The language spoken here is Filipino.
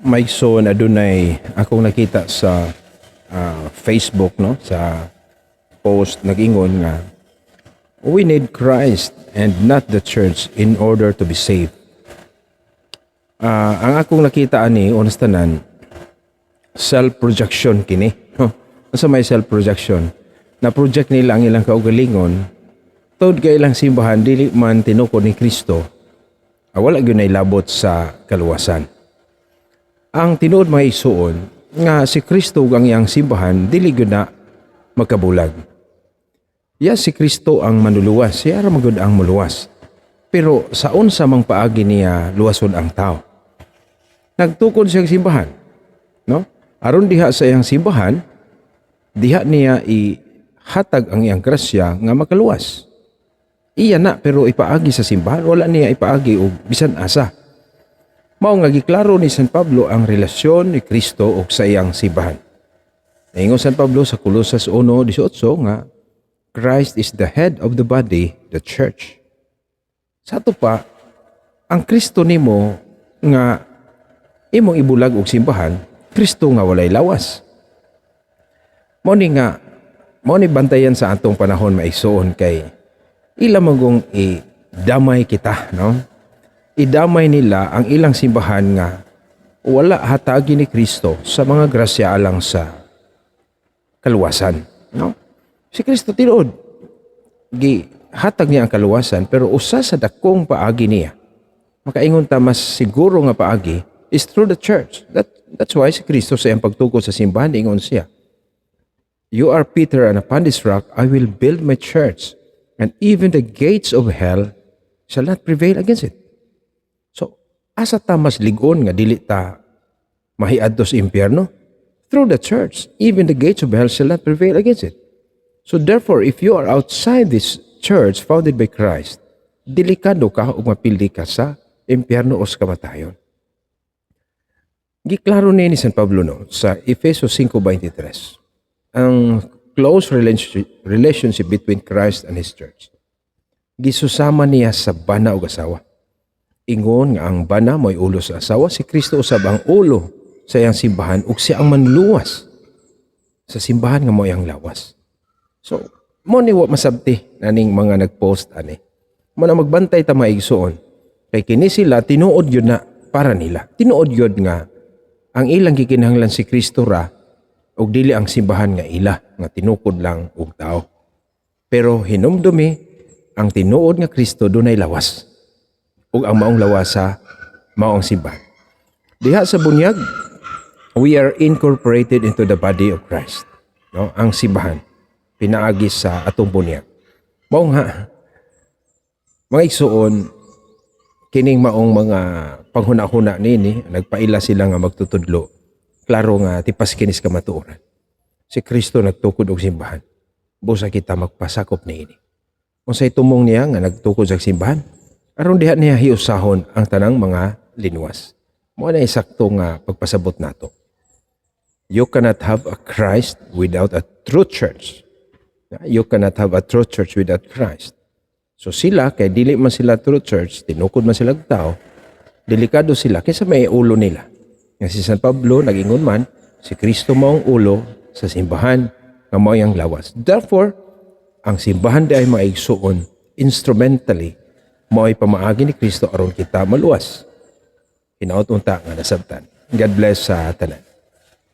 Maigsoon adunay akong nakita sa Facebook, no, sa post nag-ingon nga we need Christ and not the church in order to be saved. Ang akong nakita ani honestanan self-projection kini. Asa may self-projection? Na project nila ang ilang kaugalingon tod kay ilang simbahan dili man tinukod ni Kristo. Wala gyud nay labot sa kaluwasan. Ang tinuod mga igsoon nga si Kristo ang iyang simbahan dili gyud na magkabulag. Si Kristo ang manuluwas, siya ra magud ang muluwas. Pero sa unsa mang paagi niya luwason ang tao. Nagtukod siya sa simbahan, no? Aron diha sa iyang simbahan, diha niya ihatag ang iyang grasya nga makaluwas. Iya na pero ipaagi sa simbahan, wala niya ipaagi og bisan asa. Mao nga giklaro ni San Pablo ang relasyon ni Kristo ug sa iyang simbahan. Naingon San Pablo sa Colosas 1:18 nga Christ is the head of the body, the church. Sa ato pa, ang Kristo nimo nga imong ibulag og simbahan, Kristo nga walay lawas. Mao ni bantayan sa atong panahon maigsoon kay ila magong idamay kita, no? Idamay nila ang ilang simbahan nga wala hatagi ni Kristo sa mga grasya alang sa kaluwasan, no? Si Kristo tinuod gihatag niya ang kaluwasan pero usa sa dakong paagi niya makaingon ta mas siguro nga paagi is through the church. That's why si Kristo sa iyang pagtukod sa simbahan ingon siya, "You are Peter, and upon this rock I will build my church, and even the gates of hell shall not prevail against it." So, asa ta mas ligon nga dili ta mahiadto sa impyerno? Through the church, even the gates of hell shall not prevail against it. So therefore, if you are outside this church founded by Christ, delikado ka o mapildi ka sa impyerno o sa kamatayon. Giklaro ni San Pablo sa Efeso 5:23 ang close relationship between Christ and His church. Gisusama niya sa bana o asawa. Ingon nga ang bana mo'y ulo sa asawa, si Kristo usab ang ulo sa iyang simbahan ug siya ang manluwas sa simbahan nga mo'y ang lawas. So, mo ni wa masabti naning mga nagpost ani. Mo na magbantay ta maigsoon. Kay kini sila tinuod yun na para nila. Tinuod yun nga ang ilang gikinahanglan si Kristo ra ug dili ang simbahan nga ila nga tinukod lang og tao. Pero hinumdumi ang tinuod nga Kristo dunay lawas. Ug ang maong lawasa mao ang simbahan. Diha sa bunyag, we are incorporated into the body of Christ. No, ang simbahan pinaagi sa atong bunyag. Mao nga mga igsoon kining maong mga panghuna-huna nini nagpaila sila nga magtutudlo. Klaro nga tipas kinis kamatuoran. Si Kristo nagtukod og simbahan. Busa kita magpasakop niini. Unsay tumong niya nga nagtukod sa simbahan? Aron diha niya hiusahon ang tanang mga linwas. Mao na eksakto nga pagpasabot nato. You cannot have a Christ without a true church. You cannot have a true church without Christ. So sila, kay dili man sila true church, tinukod man sila tao, delikado sila kaysa may ulo nila. Nga si San Pablo, nag-ingon man, si Kristo maong ulo sa simbahan nga mao ang lawas. Therefore, ang simbahan di ay maigsuon instrumentally mao ay pamaagi ni Kristo aron kita maluwas. Hinaot unta nga nasabtan. God bless sa tanan.